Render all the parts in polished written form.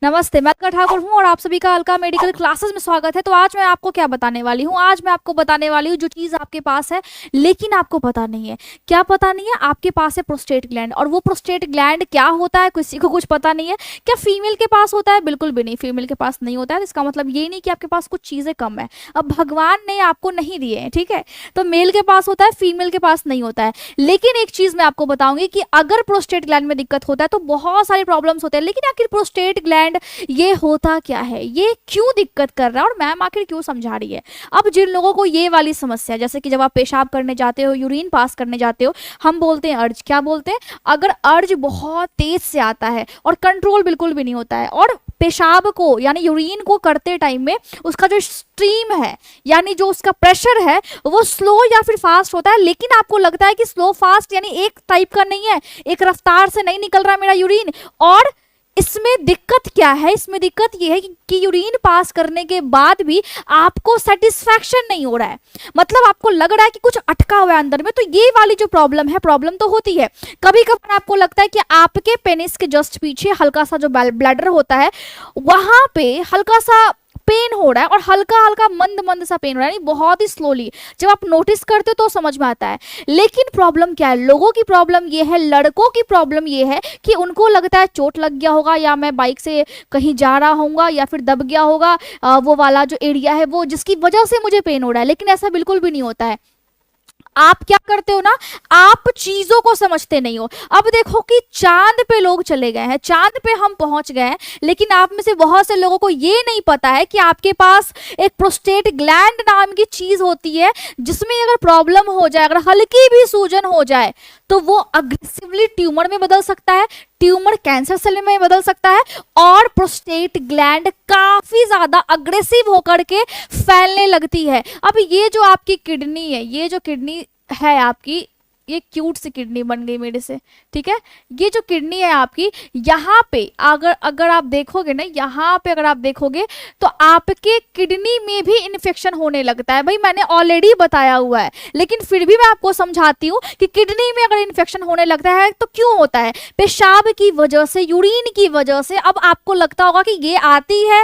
नमस्ते, मैं अलका ठाकुर हूँ और आप सभी का अलका मेडिकल क्लासेस में स्वागत है। तो आज मैं आपको क्या बताने वाली हूँ? आज मैं आपको बताने वाली हूँ जो चीज़ आपके पास है लेकिन आपको पता नहीं है। क्या पता नहीं है? आपके पास है प्रोस्टेट ग्लैंड। और वो प्रोस्टेट ग्लैंड क्या होता है किसी को कुछ पता नहीं है। क्या फीमेल के पास होता है? बिल्कुल भी नहीं, फीमेल के पास नहीं होता है। इसका मतलब ये नहीं कि आपके पास कुछ चीज़ें कम है, अब भगवान ने आपको नहीं दिए हैं, ठीक है। तो मेल के पास होता है, फीमेल के पास नहीं होता है। लेकिन एक चीज़ मैं आपको बताऊंगी कि अगर प्रोस्टेट ग्लैंड में दिक्कत होता है तो बहुत सारे प्रॉब्लम्स होते हैं। लेकिन आखिर प्रोस्टेट ग्लैंड ये होता क्या है, ये क्यों दिक्कत कर रहा है और मैम आखिर क्यों समझा रही है? अब जिन लोगों को ये वाली समस्या, जैसे कि जब आप पेशाब करने जाते हो, यूरिन पास करने जाते हो, हम बोलते हैं अर्ज। क्या बोलते हैं? अगर अर्ज बहुत तेज से आता है और कंट्रोल बिल्कुल भी नहीं होता है, और पेशाब को यानी यूरिन को करते टाइम में उसका जो स्ट्रीम है यानी जो उसका प्रेशर है वो स्लो या फिर फास्ट होता है, लेकिन आपको लगता है कि स्लो फास्ट यानी एक टाइप का नहीं है, एक रफ्तार से नहीं निकल रहा मेरा यूरिन। और इसमें दिक्कत क्या है? इसमें दिक्कत यह है कि यूरिन पास करने के बाद भी आपको सेटिस्फैक्शन नहीं हो रहा है, मतलब आपको लग रहा है कि कुछ अटका हुआ है अंदर में। तो ये वाली जो प्रॉब्लम है, प्रॉब्लम तो होती है। कभी कभी आपको लगता है कि आपके पेनिस के जस्ट पीछे हल्का सा जो ब्लैडर होता है वहां पे हल्का सा पेन हो रहा है, और हल्का हल्का मंद मंद सा पेन हो रहा है, बहुत ही स्लोली। जब आप नोटिस करते हो तो समझ में आता है। लेकिन प्रॉब्लम क्या है? लोगों की प्रॉब्लम ये है, लड़कों की प्रॉब्लम ये है कि उनको लगता है चोट लग गया होगा, या मैं बाइक से कहीं जा रहा हूँगा, या फिर दब गया होगा वो वाला जो एरिया है वो, जिसकी वजह से मुझे पेन हो रहा है। लेकिन ऐसा बिल्कुल भी नहीं होता है। आप क्या करते हो ना, आप चीजों को समझते नहीं हो। अब देखो कि चांद पे लोग चले गए हैं, चांद पे हम पहुंच गए हैं, लेकिन आप में से बहुत से लोगों को ये नहीं पता है कि आपके पास एक प्रोस्टेट ग्लैंड नाम की चीज होती है, जिसमें अगर प्रॉब्लम हो जाए, अगर हल्की भी सूजन हो जाए तो वो अग्रेसिवली ट्यूमर में बदल सकता है, ट्यूमर कैंसर सेल में बदल सकता है, और प्रोस्टेट ग्लैंड काफी ज्यादा अग्रेसिव होकर के फैलने लगती है। अब ये जो आपकी किडनी है, ये जो किडनी है आपकी, ये क्यूट सी किडनी बन गई मेरे से, ठीक है। ये जो किडनी है आपकी, यहाँ पे अगर आप देखोगे ना, यहाँ पे अगर आप देखोगे तो आपके किडनी में भी इन्फेक्शन होने लगता है। भाई मैंने ऑलरेडी बताया हुआ है, लेकिन फिर भी मैं आपको समझाती हूँ कि किडनी में अगर इन्फेक्शन होने लगता है तो क्यों होता है? पेशाब की वजह से, यूरिन की वजह से। अब आपको लगता होगा कि ये आती है,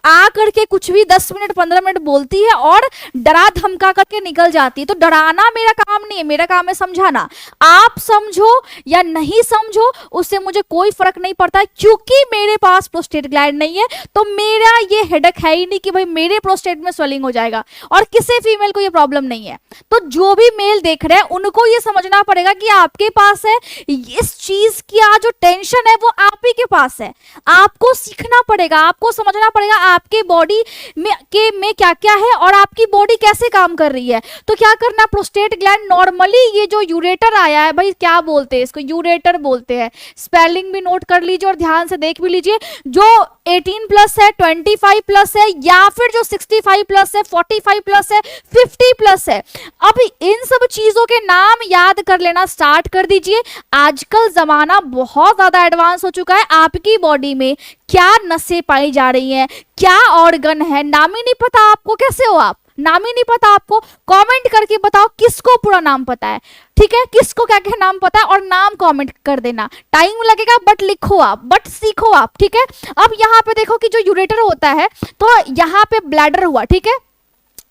आ करके कुछ भी 10 मिनट 15 मिनट बोलती है और डरा धमका करके निकल जाती है। तो डराना मेरा काम नहीं है, मेरा काम है समझाना। आप समझो या नहीं समझो उससे मुझे कोई फर्क नहीं पड़ता, क्योंकि मेरे पास प्रोस्टेट ग्लैंड नहीं है तो मेरा ये हेडेक है ही नहीं कि भाई मेरे प्रोस्टेट में स्वेलिंग हो जाएगा। और किसी फीमेल को ये प्रॉब्लम नहीं है। तो जो भी मेल देख रहे हैं उनको ये समझना पड़ेगा कि आपके पास है, इस चीज की जो टेंशन है वो आप ही के पास है। आपको सीखना पड़ेगा, आपको समझना पड़ेगा आपके बॉडी में क्या क्या है और आपकी बॉडी कैसे काम कर रही है। तो क्या करना, प्रोस्टेट ग्लैंड नॉर्मली ये जो यूरेटर आया है, भाई क्या बोलते हैं इसको? यूरेटर बोलते हैं। स्पेलिंग भी नोट कर लीजिए और ध्यान से देख भी लीजिए। जो 18 प्लस है, 25 प्लस है, या फिर जो 65 प्लस है, 45 प्लस है, 50 प्लस है। अब इन सब चीजों के नाम याद कर लेना स्टार्ट कर दीजिए। आजकल जमाना बहुत ज्यादा एडवांस हो चुका है। आपकी बॉडी में क्या नसें पाई जा रही हैं, क्या ऑर्गन है, नाम ही नहीं पता आपको। कैसे हो आप? नाम ही नहीं पता आपको? कमेंट करके बताओ किसको पूरा नाम पता है, ठीक है, किसको क्या क्या नाम पता है, और नाम कमेंट कर देना। टाइम लगेगा बट लिखो आप, बट सीखो आप, ठीक है। अब यहाँ पे देखो कि जो यूरेटर होता है, तो यहाँ पे ब्लैडर हुआ, ठीक है,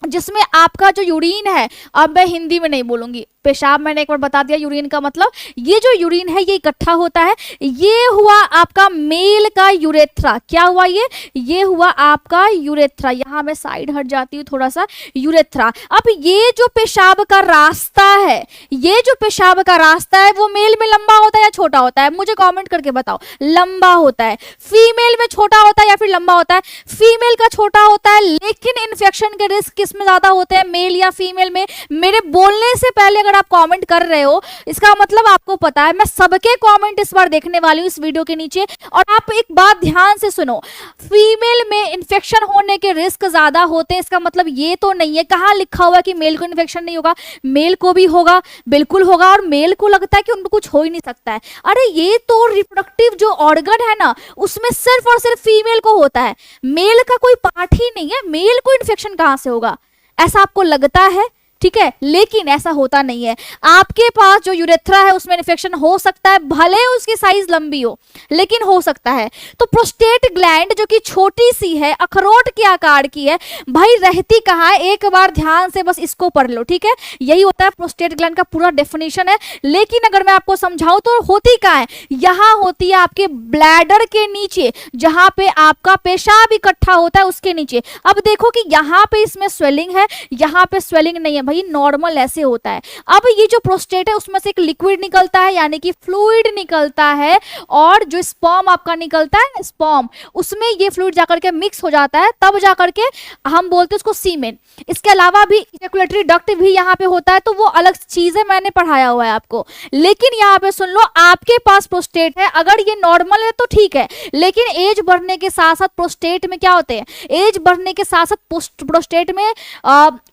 जिसमें आपका जो यूरिन है, अब मैं हिंदी में नहीं बोलूंगी, पेशाब मैंने एक बार बता दिया, यूरिन का मतलब ये जो यूरिन है ये इकट्ठा होता है। ये हुआ आपका मेल का यूरेथ्रा। क्या हुआ ये हुआ आपका यूरेथ्रा। यहाँ मैं साइड हट जाती हूँ थोड़ा सा, यूरेथ्रा। अब ये जो पेशाब का रास्ता है, ये जो पेशाब का रास्ता है वो मेल में लंबा होता है या छोटा होता है? मुझे कमेंट करके बताओ। लंबा होता है। फीमेल में छोटा होता है या फिर लंबा होता है? फीमेल का छोटा होता है, लेकिन इन्फेक्शन के रिस्क किसमें ज्यादा होते हैं, मेल या फीमेल में? मेरे बोलने से पहले अगर आप कमेंट कर रहे हो, इसका मतलब आपको पता है। मैं सबके कमेंट इस बार देखने वाली हूँ इस वीडियो के नीचे। और आप एक बात ध्यान से सुनो, फीमेल में इन्फेक्शन होने के रिस्क ज्यादा होते हैं, इसका मतलब ये तो नहीं है कहाँ लिखा हुआ कि मेल को इन्फेक्शन नहीं होगा। मेल को भी होगा, बिल्कुल होगा। और मेल को लगता है कि उनको कुछ हो ही नहीं सकता है। अरे ये तो रिप्रोडक्टिव जो ऑर्गन है ना, उसमें सिर्फ और सिर्फ फीमेल को होता है, मेल का कोई पार्ट ही नहीं है। मेल को इन्फेक्शन कहाँ से होगा? ऐसा आपको लगता है? ठीक है, लेकिन ऐसा होता नहीं है। आपके पास जो यूरेथ्रा है उसमें इन्फेक्शन हो सकता है, भले उसकी साइज लंबी हो, लेकिन हो सकता है। तो प्रोस्टेट ग्लैंड जो कि छोटी सी है, अखरोट के आकार की है, भाई रहती कहाँ है, एक बार ध्यान से बस इसको पढ़ लो, ठीक है। यही होता है प्रोस्टेट ग्लैंड का पूरा डेफिनेशन है। लेकिन अगर मैं आपको समझाऊं तो होती कहाँ है, यहाँ होती है आपके ब्लैडर के नीचे, जहां पे आपका पेशाब इकट्ठा होता है उसके नीचे। अब देखो कि यहाँ पे इसमें स्वेलिंग है, यहाँ पे स्वेलिंग नहीं है, भाई नॉर्मल ऐसे होता है। अब ये जो प्रोस्टेट है उसमें से एक लिक्विड निकलता है, यानी कि फ्लूइड निकलता है, और जो स्पर्म आपका निकलता है स्पर्म, उसमें ये फ्लूइड जाकर के मिक्स हो जाता है, तब जाकर के हम बोलते हैं उसको सीमेन। इसके अलावा भी इजैकुलेटरी डक्ट भी यहाँ पे होता है, तो वो अलग चीज है, मैंने पढ़ाया हुआ है आपको। लेकिन यहाँ पे सुन लो, आपके पास प्रोस्टेट है, अगर ये नॉर्मल है तो ठीक है, लेकिन एज बढ़ने के साथ साथ प्रोस्टेट में क्या होते हैं, एज बढ़ने के साथ साथ प्रोस्टेट में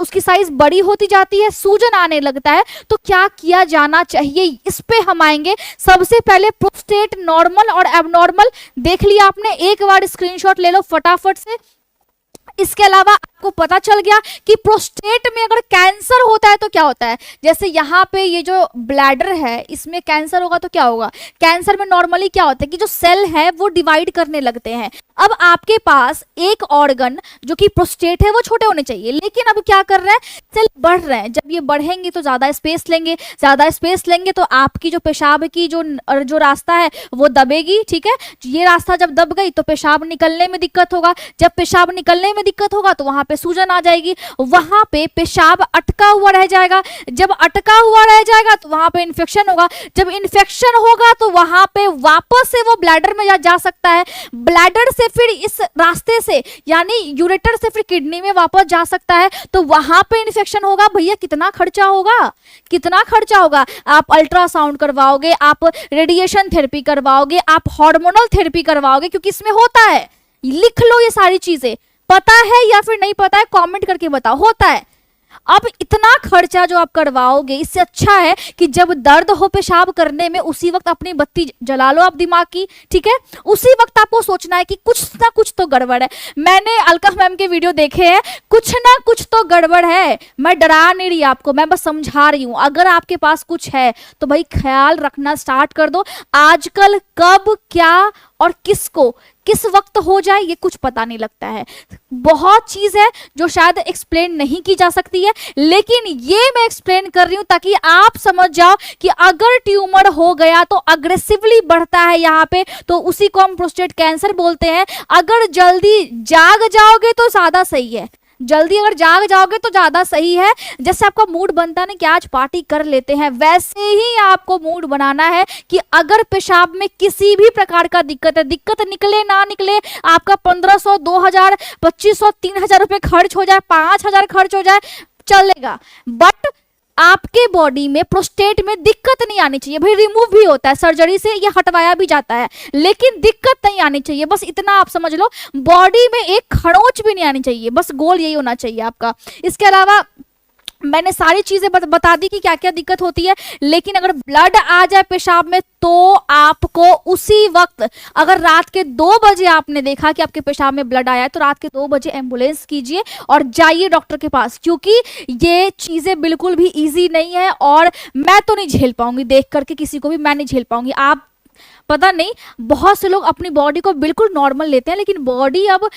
उसकी साइज बड़ी होती जाती है, सूजन आने लगता है। तो क्या किया जाना चाहिए, इस पे हम आएंगे। सबसे पहले प्रोस्टेट नॉर्मल और एबनॉर्मल देख लिया आपने, एक बार स्क्रीनशॉट ले लो फटाफट से। इसके अलावा आपको पता चल गया कि प्रोस्टेट में अगर कैंसर होता है तो क्या होता है। जैसे यहाँ पे ये जो ब्लैडर है इसमें कैंसर होगा तो क्या होगा, कैंसर में नॉर्मली क्या होता है कि जो सेल है वो डिवाइड करने लगते हैं। अब आपके पास एक ऑर्गन जो कि प्रोस्टेट है वो छोटे होने चाहिए, लेकिन अब क्या कर रहे हैं, सेल बढ़ रहे हैं। जब ये बढ़ेंगे तो ज्यादा स्पेस लेंगे, ज्यादा स्पेस लेंगे तो आपकी जो पेशाब की जो रास्ता है वो दबेगी, ठीक है। ये रास्ता जब दब गई तो पेशाब निकलने में दिक्कत होगा, जब पेशाब निकलने में दिक्कत होगा तो वहां पे सूजन आ जाएगी, वहां पे पेशाब अटका हुआ रह जाएगा, जब अटका हुआ रह जाएगा तो वहां पे इन्फेक्शन होगा, जब इन्फेक्शन होगा तो वहां पे वापस से वो ब्लैडर में जा सकता है, ब्लैडर से फिर इस रास्ते से यानी यूरेटर से फिर किडनी में वापस जा सकता है, तो वहां पे इन्फेक्शन होगा। भैया कितना खर्चा होगा, कितना खर्चा होगा। आप अल्ट्रासाउंड करवाओगे, आप रेडिएशन थेरेपी करवाओगे, आप हार्मोनल थेरेपी करवाओगे, क्योंकि इसमें होता है। लिख लो ये सारी चीजें, पता है या फिर नहीं पता है कमेंट करके बताओ, होता है। अब इतना खर्चा जो आप करवाओगे, इससे अच्छा है कि जब दर्द हो पेशाब करने में उसी वक्त अपनी बत्ती जला लो आप दिमाग की, ठीक है। उसी वक्त आपको सोचना है कि कुछ ना कुछ तो गड़बड़ है। मैंने अलका मैम के वीडियो देखे हैं, कुछ ना कुछ तो गड़बड़ है। मैं डरा नहीं रही आपको, मैं बस समझा रही हूं। अगर आपके पास कुछ है तो भाई ख्याल रखना स्टार्ट कर दो। आजकल कब क्या और किसको किस वक्त हो जाए ये कुछ पता नहीं लगता है। बहुत चीज है जो शायद एक्सप्लेन नहीं की जा सकती है, लेकिन ये मैं एक्सप्लेन कर रही हूं ताकि आप समझ जाओ कि अगर ट्यूमर हो गया तो अग्रेसिवली बढ़ता है यहाँ पे, तो उसी को हम प्रोस्टेट कैंसर बोलते हैं। अगर जल्दी जाग जाओगे तो ज्यादा सही है, जल्दी अगर जाग जाओगे तो ज्यादा सही है। जैसे आपका मूड बनता है ना कि आज पार्टी कर लेते हैं, वैसे ही आपको मूड बनाना है कि अगर पेशाब में किसी भी प्रकार का दिक्कत है, दिक्कत निकले ना निकले, आपका 1500, 2000, 2500, 3000 रुपए खर्च हो जाए, 5000 खर्च हो जाए, चलेगा, बट आपके बॉडी में प्रोस्टेट में दिक्कत नहीं आनी चाहिए। भाई रिमूव भी होता है, सर्जरी से ये हटवाया भी जाता है, लेकिन दिक्कत नहीं आनी चाहिए। बस इतना आप समझ लो, बॉडी में एक खरोंच भी नहीं आनी चाहिए, बस गोल यही होना चाहिए आपका। इसके अलावा मैंने सारी चीजें बता दी कि क्या क्या दिक्कत होती है, लेकिन अगर ब्लड आ जाए पेशाब में तो आपको उसी वक्त, अगर रात के 2 बजे आपने देखा कि आपके पेशाब में ब्लड आया है तो रात के 2 बजे एम्बुलेंस कीजिए और जाइए डॉक्टर के पास, क्योंकि ये चीजें बिल्कुल भी इजी नहीं है। और मैं तो नहीं झेल पाऊंगी, देख करके किसी को भी मैं नहीं झेल पाऊंगी। आप पता नहीं, बहुत से लोग अपनी बॉडी को बिल्कुल नॉर्मल लेते हैं, लेकिन बॉडी अब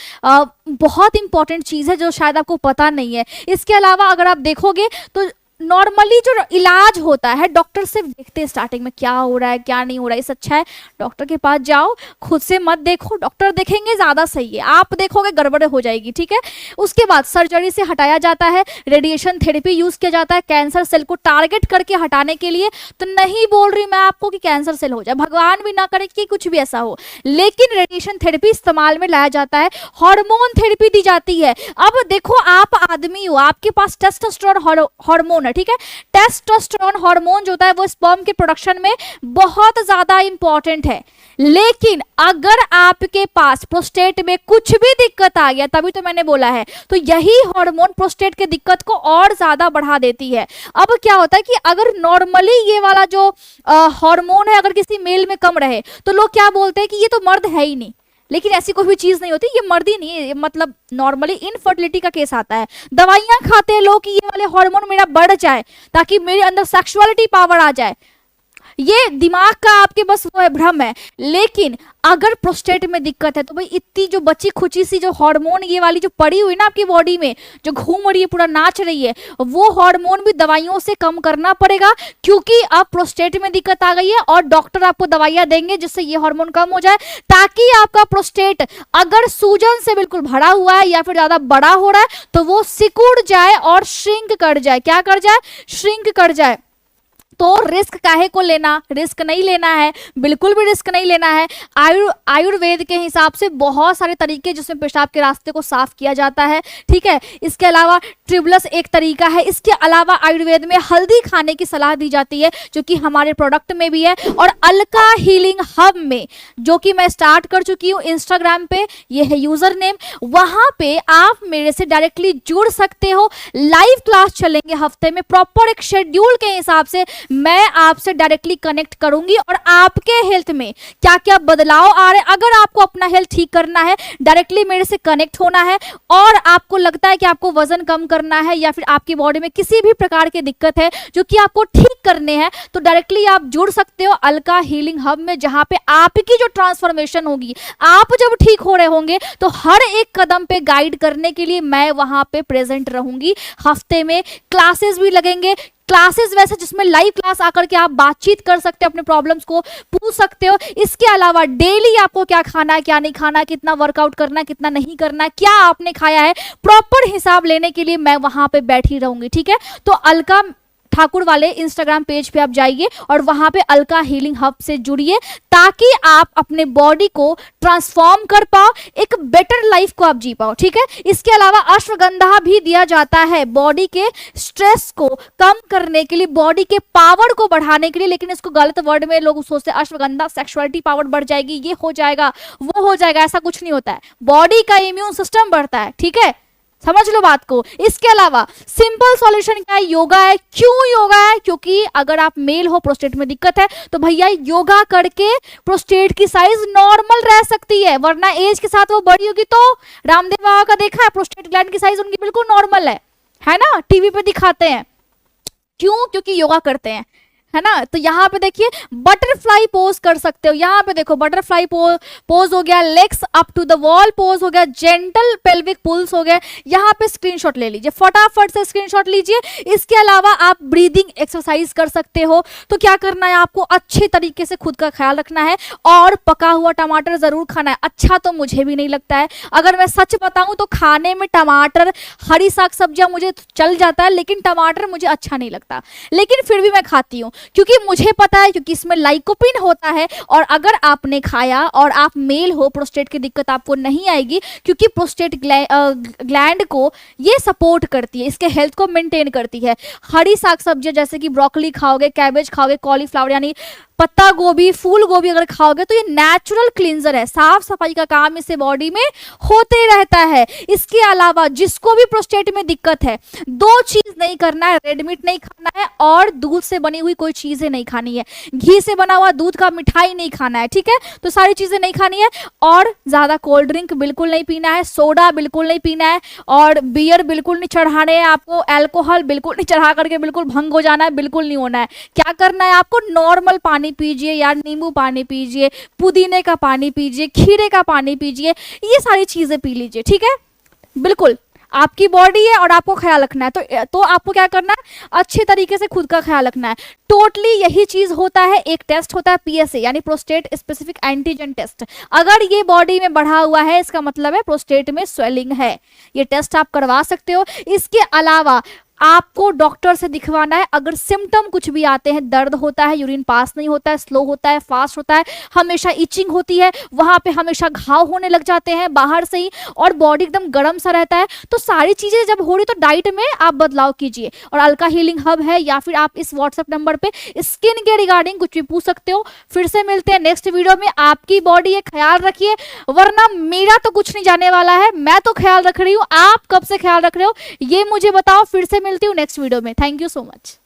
बहुत इंपॉर्टेंट चीज है जो शायद आपको पता नहीं है। इसके अलावा अगर आप देखोगे तो नॉर्मली जो इलाज होता है, डॉक्टर सिर्फ देखते हैं स्टार्टिंग में क्या हो रहा है क्या नहीं हो रहा है। इससे अच्छा है डॉक्टर के पास जाओ, खुद से मत देखो, डॉक्टर देखेंगे ज्यादा सही है, आप देखोगे गड़बड़ हो जाएगी, ठीक है। उसके बाद सर्जरी से हटाया जाता है, रेडिएशन थेरेपी यूज किया जाता है कैंसर सेल को टारगेट करके हटाने के लिए। तो नहीं बोल रही मैं आपको कि कैंसर सेल हो जाए, भगवान भी ना करे कि कुछ भी ऐसा हो, लेकिन रेडिएशन थेरेपी इस्तेमाल में लाया जाता है, हार्मोन थेरेपी दी जाती है। अब देखो आप आदमी हो, आपके पास टेस्टोस्टेरोन हार्मोन, ठीक है। टेस्टोस्टेरोन हार्मोन जो होता है वो स्पर्म के प्रोडक्शन में बहुत ज्यादा इंपॉर्टेंट है, लेकिन अगर आपके पास प्रोस्टेट में कुछ भी दिक्कत आ गया, तभी तो मैंने बोला है, तो यही हार्मोन प्रोस्टेट के दिक्कत को और ज्यादा बढ़ा देती है। अब क्या होता है कि अगर नॉर्मली ये वाला जो हार्मोन है अगर किसी मेल में कम रहे तो लोग क्या बोलते हैं कि ये तो मर्द है ही नहीं, लेकिन ऐसी कोई भी चीज नहीं होती, ये मर्दी नहीं है, ये मतलब नॉर्मली इनफर्टिलिटी का केस आता है। दवाइयां खाते हैं लोग कि ये वाले हार्मोन मेरा बढ़ जाए ताकि मेरे अंदर सेक्सुअलिटी पावर आ जाए। ये दिमाग का आपके बस वो है, भ्रम है। लेकिन अगर प्रोस्टेट में दिक्कत है तो भाई इतनी जो बची खुची सी जो हार्मोन ये वाली जो पड़ी हुई ना आपकी बॉडी में, जो घूम रही है, पूरा नाच रही है, वो हार्मोन भी दवाइयों से कम करना पड़ेगा, क्योंकि अब प्रोस्टेट में दिक्कत आ गई है और डॉक्टर आपको दवाइयां देंगे जिससे ये हार्मोन कम हो जाए, ताकि आपका प्रोस्टेट अगर सूजन से बिल्कुल भरा हुआ है या फिर ज्यादा बड़ा हो रहा है तो वो सिकुड़ जाए और श्रिंक कर जाए। क्या कर जाए? श्रिंक कर जाए। तो रिस्क काहे को लेना? रिस्क नहीं लेना है, बिल्कुल भी रिस्क नहीं लेना है। आयुर्वेद के हिसाब से बहुत सारे तरीके जिसमें पेशाब के रास्ते को साफ किया जाता है, ठीक है। इसके अलावा ट्रिबलस एक तरीका है। इसके अलावा आयुर्वेद में हल्दी खाने की सलाह दी जाती है, जो कि हमारे प्रोडक्ट में भी है। और अलका हीलिंग हब में, जो कि मैं स्टार्ट कर चुकी हूँ इंस्टाग्राम पे, ये है यूजर नेम, वहां पे आप मेरे से डायरेक्टली जुड़ सकते हो। लाइव क्लास चलेंगे हफ्ते में, प्रॉपर एक शेड्यूल के हिसाब से मैं आपसे डायरेक्टली कनेक्ट करूंगी और आपके हेल्थ में क्या क्या बदलाव आ रहे हैं। अगर आपको अपना हेल्थ ठीक करना है, डायरेक्टली मेरे से कनेक्ट होना है, और आपको लगता है कि आपको वजन कम करना है या फिर आपकी बॉडी में किसी भी प्रकार की दिक्कत है जो कि आपको ठीक करने हैं, तो डायरेक्टली आप जुड़ सकते हो अलका हीलिंग हब में, जहां पे आपकी जो ट्रांसफॉर्मेशन होगी, आप जब ठीक हो रहे होंगे तो हर एक कदम पे गाइड करने के लिए मैं वहां पे प्रेजेंट रहूंगी। हफ्ते में क्लासेस भी लगेंगे, क्लासेस वैसे जिसमें लाइव क्लास आकर के आप बातचीत कर सकते हो, अपने प्रॉब्लम्स को पूछ सकते हो। इसके अलावा डेली आपको क्या खाना है, क्या नहीं खाना, कितना वर्कआउट करना है, कितना नहीं करना है, क्या आपने खाया है, प्रॉपर हिसाब लेने के लिए मैं वहां पे बैठी रहूंगी, ठीक है। तो अलका ठाकुर वाले इंस्टाग्राम पेज पे आप जाइए और वहां पे अलका हीलिंग हब से जुड़िए, ताकि आप अपने बॉडी को ट्रांसफॉर्म कर पाओ, एक बेटर लाइफ को आप जी पाओ, ठीक है। इसके अलावा अश्वगंधा भी दिया जाता है बॉडी के स्ट्रेस को कम करने के लिए, बॉडी के पावर को बढ़ाने के लिए। लेकिन इसको गलत वर्ड में लोग सोचते हैं अश्वगंधा सेक्सुअलिटी पावर बढ़ जाएगी, ये हो जाएगा, वो हो जाएगा, ऐसा कुछ नहीं होता है। बॉडी का इम्यून सिस्टम बढ़ता है, ठीक है, समझ लो बात को। इसके अलावा सिंपल सॉल्यूशन क्या है? योगा है। क्यों योगा है? क्योंकि अगर आप मेल हो, प्रोस्टेट में दिक्कत है, तो भैया योगा करके प्रोस्टेट की साइज नॉर्मल रह सकती है, वरना एज के साथ वो बड़ी होगी। तो रामदेव बाबा का देखा है, प्रोस्टेट ग्लैंड की साइज उनकी बिल्कुल नॉर्मल है ना, टीवी पे दिखाते हैं। क्यों? क्योंकि योगा करते हैं, है ना। तो यहाँ पे देखिए बटरफ्लाई पोज कर सकते हो। यहाँ पे देखो बटरफ्लाई पोज हो गया, legs up to the wall pose हो गया, जेंटल पेल्विक पुल्स हो गया। यहाँ पे स्क्रीनशॉट ले लीजिए, फटाफट से स्क्रीनशॉट लीजिए। इसके अलावा आप ब्रीदिंग एक्सरसाइज कर सकते हो। तो क्या करना है आपको? अच्छे तरीके से खुद का ख्याल रखना है और पका हुआ टमाटर जरूर खाना है। अच्छा तो मुझे भी नहीं लगता है, अगर मैं सच बताऊं तो खाने में टमाटर, हरी साग सब्जियां मुझे चल जाता है, लेकिन टमाटर मुझे अच्छा नहीं लगता, लेकिन फिर भी मैं खाती हूँ क्योंकि मुझे पता है, क्योंकि इसमें लाइकोपिन होता है। और अगर आपने खाया और आप मेल हो, प्रोस्टेट की दिक्कत आपको नहीं आएगी, क्योंकि प्रोस्टेट ग्लैंड को ये सपोर्ट करती है, इसके हेल्थ को मेंटेन करती है। हरी साग सब्जियां जैसे कि ब्रोकली खाओगे, कैबेज खाओगे, कॉलीफ्लावर यानी पत्ता गोभी, फूल गोभी अगर खाओगे तो ये नेचुरल क्लींजर है, साफ सफाई का काम इससे बॉडी में होते रहता है। इसके अलावा जिसको भी प्रोस्टेट में दिक्कत है, दो चीज नहीं करना है, रेड मीट नहीं खाना है और दूध से बनी हुई कोई चीजें नहीं खानी है। घी से बना हुआ दूध का मिठाई नहीं खाना है, ठीक है। तो सारी चीजें नहीं खानी है और ज्यादा कोल्ड ड्रिंक बिल्कुल नहीं पीना है, सोडा बिल्कुल नहीं पीना है और बियर बिल्कुल नहीं चढ़ाने हैं आपको, अल्कोहल बिल्कुल नहीं चढ़ा करके बिल्कुल भंग हो जाना है, बिल्कुल नहीं होना है। क्या करना है आपको? नॉर्मल पानी पीजिए यार, नींबू पानी पीजिए, पुदीने का पानी पीजिए, खीरे का पानी पीजिए, ये सारी चीजें पी लीजिए, ठीक है। बिल्कुल आपकी बॉडी है और आपको ख्याल रखना है, तो आपको क्या करना है? अच्छे तरीके से खुद का ख्याल रखना है। टोटली यही चीज होता है। एक टेस्ट होता है PSA यानी प्रोस्टेट स्पेसिफिक एंटीजन टेस्ट। अगर ये बॉडी में बढ़ा हुआ है, इसका मतलब है प्रोस्टेट में स्वेलिंग है। ये टेस्ट आप करवा सकते हो। इसके अलावा आपको डॉक्टर से दिखवाना है अगर सिम्टम कुछ भी आते हैं, दर्द होता है, यूरिन पास नहीं होता है, स्लो होता है, फास्ट होता है, हमेशा इचिंग होती है, वहां पे हमेशा घाव होने लग जाते हैं बाहर से ही, और बॉडी एकदम गर्म सा रहता है, तो सारी चीजें जब हो रही तो डाइट में आप बदलाव कीजिए। और अलका हीलिंग हब है, या फिर आप इस व्हाट्सएप नंबर पे स्किन के रिगार्डिंग कुछ भी पूछ सकते हो। फिर से मिलते हैं नेक्स्ट वीडियो में। आपकी बॉडी है, ख्याल रखिए, वरना मेरा तो कुछ नहीं जाने वाला है। मैं तो ख्याल रख रही हूँ, आप कब से ख्याल रख रहे हो ये मुझे बताओ। फिर से मिलती हूँ नेक्स्ट वीडियो में। Thank you so much.